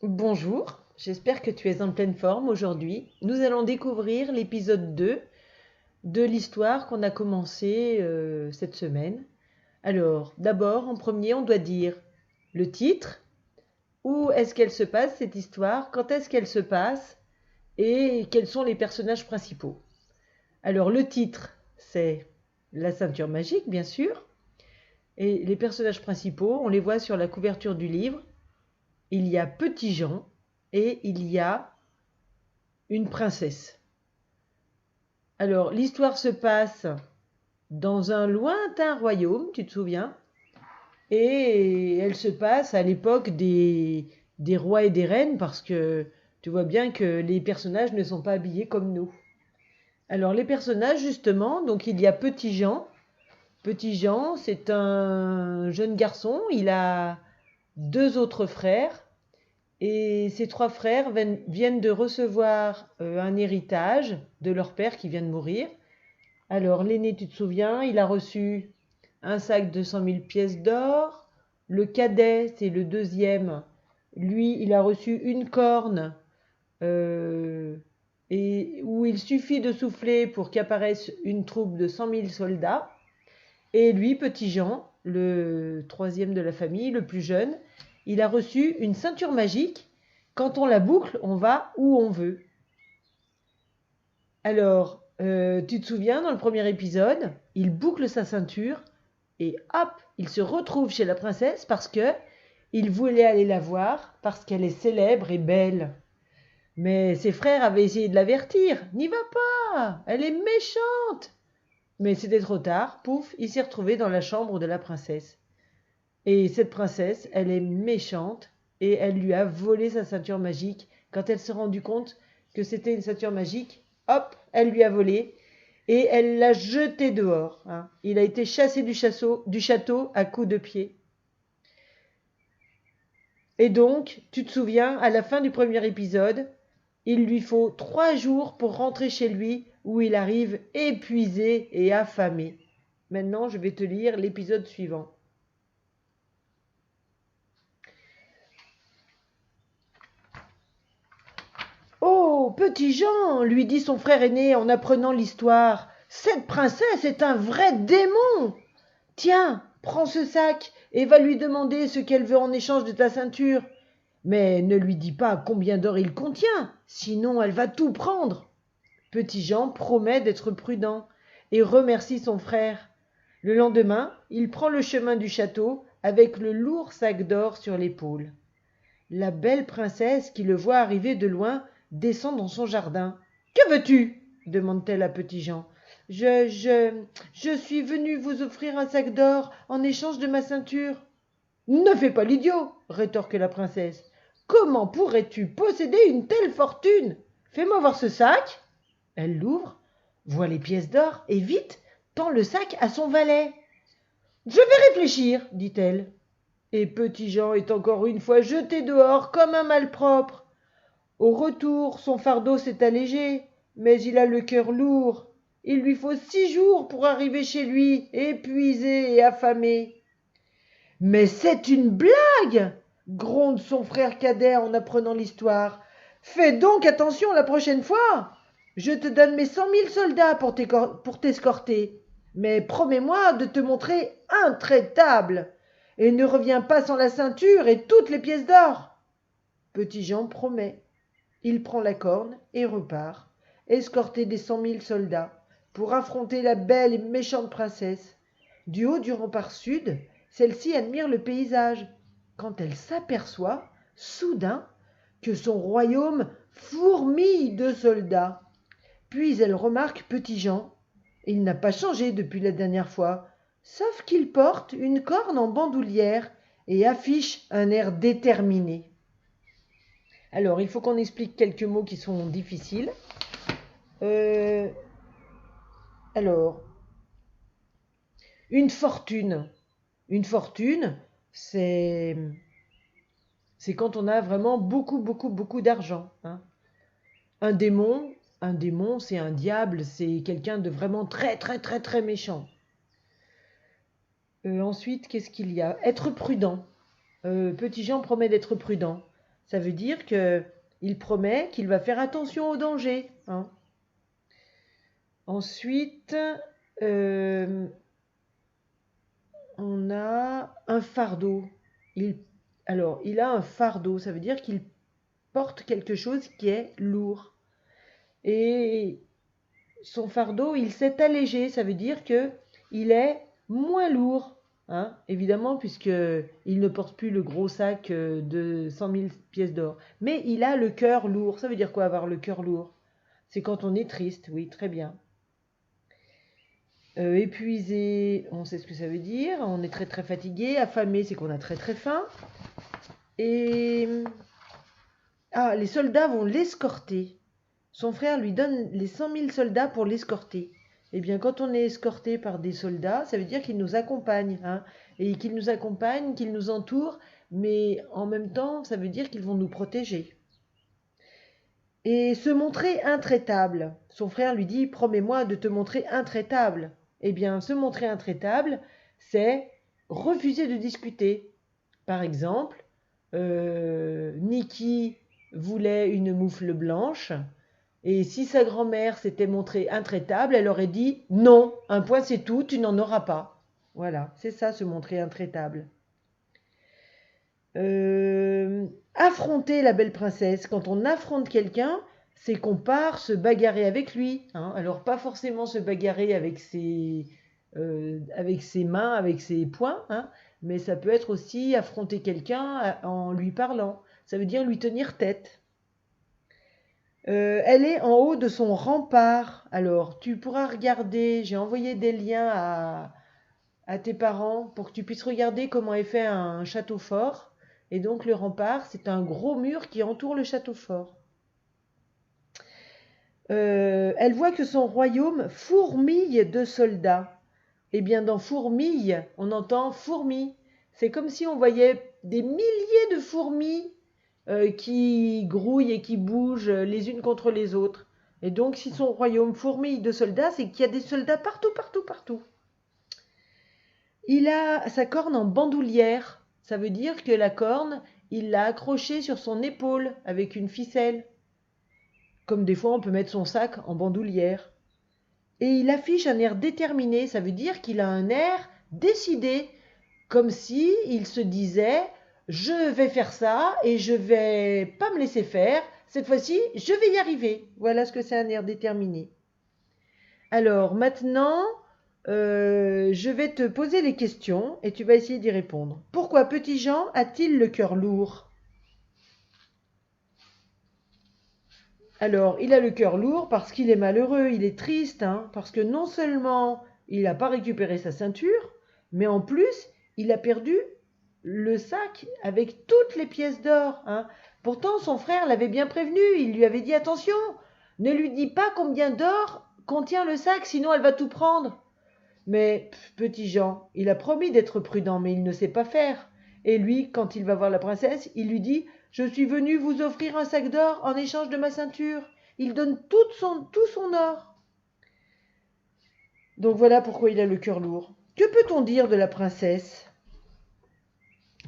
Bonjour, j'espère que tu es en pleine forme aujourd'hui. Nous allons découvrir l'épisode 2 de l'histoire qu'on a commencé cette semaine. Alors, d'abord, en premier, on doit dire le titre, où est-ce qu'elle se passe cette histoire, quand est-ce qu'elle se passe et quels sont les personnages principaux. Alors, le titre, c'est La ceinture magique, bien sûr, et les personnages principaux, on les voit sur la couverture du livre. Il y a Petit Jean et il y a une princesse. Alors, l'histoire se passe dans un lointain royaume, tu te souviens, et elle se passe à l'époque des rois et des reines, parce que tu vois bien que les personnages ne sont pas habillés comme nous. Alors, les personnages, justement, donc il y a Petit Jean. Petit Jean, c'est un jeune garçon, il a deux autres frères, et ces trois frères viennent de recevoir un héritage de leur père qui vient de mourir. Alors, l'aîné, tu te souviens, il a reçu un sac de 100 000 pièces d'or. Le cadet, c'est le deuxième. Lui, il a reçu une corne euh, et où il suffit de souffler pour qu'apparaisse une troupe de 100 000 soldats. Et lui, Petit Jean, le troisième de la famille, le plus jeune, il a reçu une ceinture magique. Quand on la boucle, on va où on veut. Alors, tu te souviens, dans le premier épisode, il boucle sa ceinture et hop, il se retrouve chez la princesse parce que il voulait aller la voir parce qu'elle est célèbre et belle. Mais ses frères avaient essayé de l'avertir. N'y va pas, elle est méchante. Mais c'était trop tard. Pouf, il s'est retrouvé dans la chambre de la princesse. Et cette princesse, elle est méchante et elle lui a volé sa ceinture magique. Quand elle s'est rendue compte que c'était une ceinture magique, hop, elle lui a volé et elle l'a jeté dehors, hein. Il a été chassé du château à coups de pied. Et donc, tu te souviens, à la fin du premier épisode, il lui faut 3 jours pour rentrer chez lui où il arrive épuisé et affamé. Maintenant, je vais te lire l'épisode suivant. Oh, petit Jean, lui dit son frère aîné en apprenant l'histoire, cette princesse est un vrai démon. Tiens, prends ce sac et va lui demander ce qu'elle veut en échange de ta ceinture. Mais ne lui dis pas combien d'or il contient, sinon elle va tout prendre. Petit Jean promet d'être prudent et remercie son frère. Le lendemain, il prend le chemin du château avec le lourd sac d'or sur l'épaule. La belle princesse, qui le voit arriver de loin, descend dans son jardin. Que veux-tu demande-t-elle à Petit Jean. Je suis venue vous offrir un sac d'or en échange de ma ceinture. Ne fais pas l'idiot, rétorque la princesse. Comment pourrais-tu posséder une telle fortune? Fais-moi voir ce sac. Elle l'ouvre, voit les pièces d'or et vite tend le sac à son valet. Je vais réfléchir, dit-elle. Et Petit Jean est encore une fois jeté dehors comme un malpropre. Au retour, son fardeau s'est allégé, mais il a le cœur lourd. Il lui faut 6 jours pour arriver chez lui, épuisé et affamé. Mais c'est une blague, gronde son frère cadet en apprenant l'histoire. Fais donc attention la prochaine fois. Je te donne mes 100 000 soldats pour t'escorter. Mais promets-moi de te montrer intraitable. Et ne reviens pas sans la ceinture et toutes les pièces d'or. Petit Jean promet. Il prend la corne et repart, escorté des 100 000 soldats, pour affronter la belle et méchante princesse. Du haut du rempart sud, celle-ci admire le paysage, quand elle s'aperçoit, soudain, que son royaume fourmille de soldats. Puis elle remarque Petit Jean. Il n'a pas changé depuis la dernière fois, sauf qu'il porte une corne en bandoulière et affiche un air déterminé. Alors, il faut qu'on explique quelques mots qui sont difficiles. Euh, alors, une fortune. Une fortune, c'est c'est quand on a vraiment beaucoup, beaucoup, beaucoup d'argent, hein. Un démon, un démon, c'est un diable, c'est quelqu'un de vraiment très, très, très, très méchant. Ensuite, qu'est-ce qu'il y a? Être prudent. Petit Jean promet d'être prudent. Ça veut dire que il promet qu'il va faire attention aux dangers, hein. Ensuite, euh, on a un fardeau. Il, alors, il a un fardeau, ça veut dire qu'il porte quelque chose qui est lourd. Et son fardeau, il s'est allégé, ça veut dire que il est moins lourd, hein, évidemment, puisque il ne porte plus le gros sac de 100 000 pièces d'or. Mais il a le cœur lourd. Ça veut dire quoi avoir le cœur lourd? C'est quand on est triste, oui, très bien. Épuisé, on sait ce que ça veut dire. On est très très fatigué. Affamé, c'est qu'on a très très faim. Et les soldats vont l'escorter. Son frère lui donne les 100 000 soldats pour l'escorter. Eh bien, quand on est escorté par des soldats, ça veut dire qu'ils nous accompagnent, hein, et qu'ils nous accompagnent, qu'ils nous entourent, mais en même temps, ça veut dire qu'ils vont nous protéger. Et se montrer intraitable. Son frère lui dit, promets-moi de te montrer intraitable. Eh bien, se montrer intraitable, c'est refuser de discuter. Par exemple, Niki voulait une moufle blanche, et si sa grand-mère s'était montrée intraitable, elle aurait dit non, un point c'est tout, tu n'en auras pas. Voilà, c'est ça, se montrer intraitable. Affronter la belle princesse. Quand on affronte quelqu'un, c'est qu'on part se bagarrer avec lui, hein. Alors pas forcément se bagarrer avec ses mains, avec ses poings, hein, mais ça peut être aussi affronter quelqu'un en lui parlant. Ça veut dire lui tenir tête. Elle est en haut de son rempart. Alors, tu pourras regarder, j'ai envoyé des liens à tes parents pour que tu puisses regarder comment est fait un château fort. Et donc, le rempart, c'est un gros mur qui entoure le château fort. Elle voit que son royaume fourmille de soldats. Eh bien, dans fourmille, on entend fourmis. C'est comme si on voyait des milliers de fourmis qui grouillent et qui bougent les unes contre les autres. Et donc, si son royaume fourmille de soldats, c'est qu'il y a des soldats partout, partout, partout. Il a sa corne en bandoulière. Ça veut dire que la corne, il l'a accrochée sur son épaule avec une ficelle. Comme des fois, on peut mettre son sac en bandoulière. Et il affiche un air déterminé. Ça veut dire qu'il a un air décidé. Comme si il se disait je vais faire ça et je vais pas me laisser faire. Cette fois-ci, je vais y arriver. Voilà ce que c'est un air déterminé. Alors maintenant, je vais te poser les questions et tu vas essayer d'y répondre. Pourquoi Petit Jean a-t-il le cœur lourd? Alors, il a le cœur lourd parce qu'il est malheureux, il est triste, hein, parce que non seulement il n'a pas récupéré sa ceinture, mais en plus, il a perdu le sac avec toutes les pièces d'or, hein. Pourtant, son frère l'avait bien prévenu, il lui avait dit attention, ne lui dis pas combien d'or contient le sac, sinon elle va tout prendre. Mais Petit Jean, il a promis d'être prudent, mais il ne sait pas faire. Et lui, quand il va voir la princesse, il lui dit je suis venu vous offrir un sac d'or en échange de ma ceinture. Il donne tout son or. Donc voilà pourquoi il a le cœur lourd. Que peut-on dire de la princesse?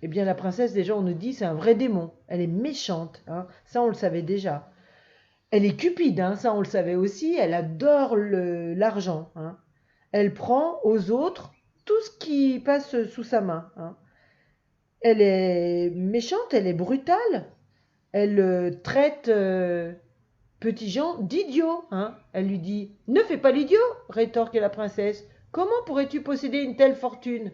Eh bien, la princesse, déjà, on nous dit c'est un vrai démon. Elle est méchante, hein. Ça, on le savait déjà. Elle est cupide, hein. Ça, on le savait aussi. Elle adore l'argent, hein. Elle prend aux autres tout ce qui passe sous sa main, hein. Elle est méchante, elle est brutale. Elle traite Petit Jean d'idiot, hein. Elle lui dit ne fais pas l'idiot, rétorque la princesse. Comment pourrais-tu posséder une telle fortune?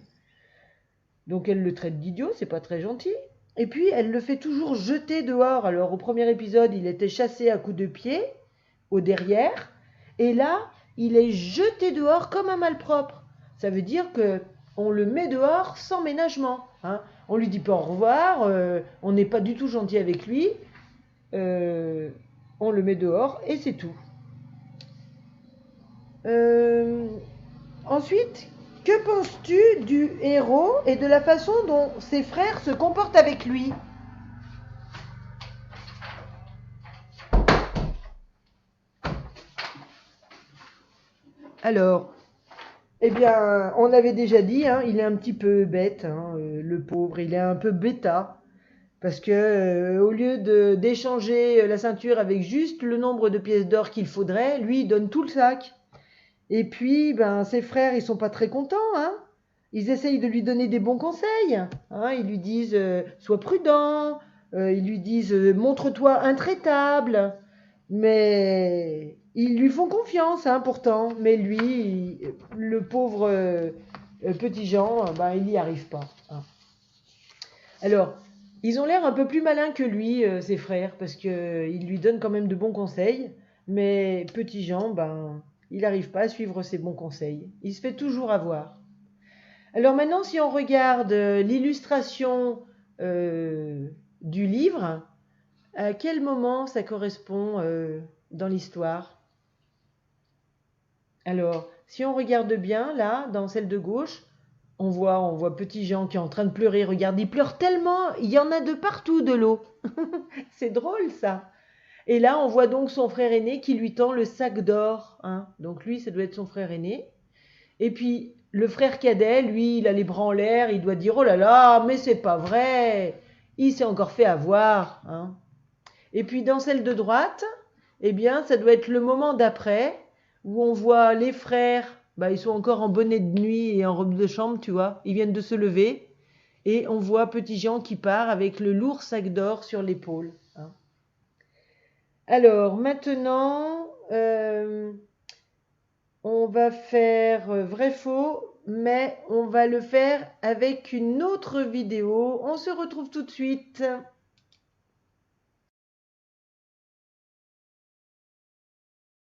Donc elle le traite d'idiot, c'est pas très gentil. Et puis elle le fait toujours jeter dehors. Alors au premier épisode, il était chassé à coups de pied, au derrière. Et là, il est jeté dehors comme un malpropre. Ça veut dire que on le met dehors sans ménagement, hein. On lui dit pas au revoir, on n'est pas du tout gentil avec lui. Euh, on le met dehors et c'est tout. Euh, Ensuite, que penses-tu du héros et de la façon dont ses frères se comportent avec lui? Alors, eh bien, on avait déjà dit, hein, il est un petit peu bête, hein, le pauvre, il est un peu bêta. Parce que au lieu d'échanger la ceinture avec juste le nombre de pièces d'or qu'il faudrait, lui il donne tout le sac. Et puis, ben, ses frères, ils sont pas très contents, hein. Ils essayent de lui donner des bons conseils, hein. Ils lui disent sois prudent, ils lui disent montre-toi intraitable. Mais ils lui font confiance, hein, pourtant. Mais lui, le pauvre petit Jean, ben, il n'y arrive pas, hein. Alors, ils ont l'air un peu plus malins que lui, ses frères, parce qu'ils lui donnent quand même de bons conseils. Mais petit Jean, ben, il n'arrive pas à suivre ses bons conseils. Il se fait toujours avoir. Alors maintenant, si on regarde l'illustration euh, du livre, à quel moment ça correspond dans l'histoire? Alors, si on regarde bien, là, dans celle de gauche, on voit petit Jean qui est en train de pleurer. Regarde, il pleure tellement, il y en a de partout de l'eau. C'est drôle ça. Et là, on voit donc son frère aîné qui lui tend le sac d'or, hein. Donc lui, ça doit être son frère aîné. Et puis le frère cadet, lui, il a les bras en l'air, il doit dire oh là là, mais c'est pas vrai, il s'est encore fait avoir, hein. Et puis dans celle de droite, eh bien, ça doit être le moment d'après où on voit les frères, bah, ils sont encore en bonnet de nuit et en robe de chambre, tu vois, ils viennent de se lever et on voit petit Jean qui part avec le lourd sac d'or sur l'épaule, hein. Alors maintenant, on va faire vrai-faux, mais on va le faire avec une autre vidéo. On se retrouve tout de suite.